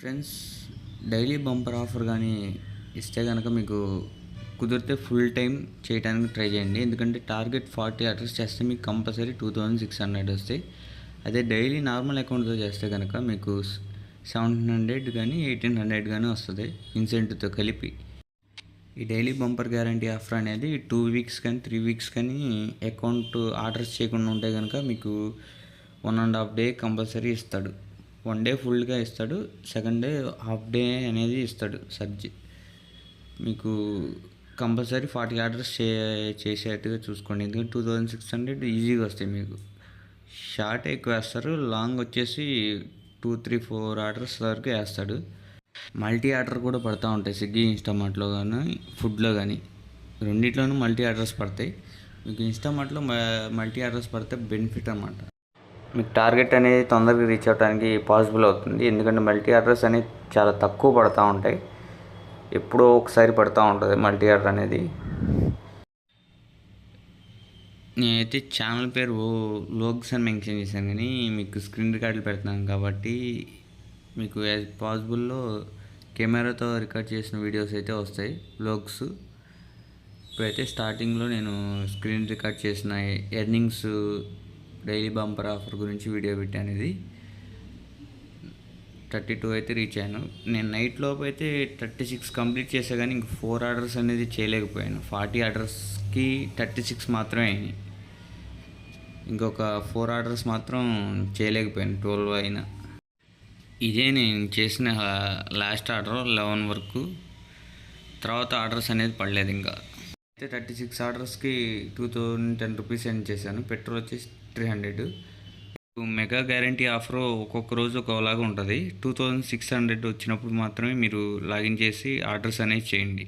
Friends, daily bumper offer కానీ ఇస్తే కనుక మీకు కుదిరితే ఫుల్ టైం చేయడానికి ట్రై చేయండి. ఎందుకంటే టార్గెట్ 40 ఆర్డర్స్ చేస్తే మీకు కంపల్సరీ 2600 వస్తాయి. అదే డైలీ నార్మల్ అకౌంట్తో చేస్తే కనుక మీకు 1700 కానీ 1800 కానీ వస్తుంది ఇన్సెంటివ్తో కలిపి. ఈ డైలీ బంపర్ గ్యారంటీ ఆఫర్ అనేది 2 వీక్స్ కానీ 3 వీక్స్ కానీ అకౌంట్ ఆర్డర్స్ చేయకుండా ఉంటే కనుక మీకు 1.5 డే కంపల్సరీ ఇస్తాడు. 1 డే ఫుల్గా ఇస్తాడు, సెకండ్ డే హాఫ్ డే అనేది ఇస్తాడు సర్జీ. మీకు కంపల్సరీ 40 ఆర్డర్స్ చేసేట్టుగా చూసుకోండి. ఎందుకంటే 2600 ఈజీగా వస్తాయి. మీకు షార్ట్ ఎక్కువ వేస్తారు, లాంగ్ వచ్చేసి 2, 3, 4 ఆర్డర్స్ వరకు వేస్తాడు. మల్టీ ఆర్డర్ కూడా పడుతూ ఉంటాయి స్విగ్గీ, ఇన్స్టామార్ట్లో కానీ ఫుడ్లో కానీ రెండిట్లోనూ మల్టీ ఆర్డర్స్ పడతాయి. మీకు ఇన్స్టామార్ట్లో మల్టీ ఆర్డర్స్ పడితే బెనిఫిట్ అన్నమాట. మీకు టార్గెట్ అనేది తొందరగా రీచ్ అవ్వడానికి పాసిబుల్ అవుతుంది. ఎందుకంటే మల్టీ ఆర్డర్స్ అనేవి చాలా తక్కువ పడుతూ ఉంటాయి, ఎప్పుడో ఒకసారి పడుతూ ఉంటుంది మల్టీ ఆర్డర్ అనేది. నేనైతే ఛానల్ పేరు లోగ్స్ అని మెన్షన్ చేశాను, కానీ మీకు స్క్రీన్ రికార్డులు పెడుతున్నాను కాబట్టి మీకు యాజ్ పాసిబుల్లో కెమెరాతో రికార్డ్ చేసిన వీడియోస్ అయితే వస్తాయి లోగ్స్. ఇప్పుడైతే స్టార్టింగ్లో నేను స్క్రీన్ రికార్డ్ చేసిన ఎర్నింగ్స్ డైలీ బంపర్ ఆఫర్ గురించి వీడియో పెట్టాను. ఇది 32 అయితే రీచ్ అయ్యాను. నేను నైట్ లోపు అయితే 36 కంప్లీట్ చేసా, కానీ ఇంక 4 ఆర్డర్స్ అనేది చేయలేకపోయాను. 40 ఆర్డర్స్కి 36 మాత్రమే అయినాయి. ఇంకొక 4 ఆర్డర్స్ మాత్రం చేయలేకపోయాను, 12 అయినా. ఇదే నేను చేసిన లాస్ట్ ఆర్డర్ 11 వరకు. తర్వాత ఆర్డర్స్ అనేది పడలేదు. ఇంకా అయితే 36 ఆర్డర్స్కి 2010 రూపీస్ సెండ్ చేశాను. పెట్రోల్ వచ్చేసి 300. మెగా గ్యారంటీ ఆఫర్ ఒక్కొక్క రోజు ఒకలాగా ఉంటుంది. 2600 వచ్చినప్పుడు మాత్రమే మీరు లాగిన్ చేసి ఆర్డర్స్ అనేవి చేయండి.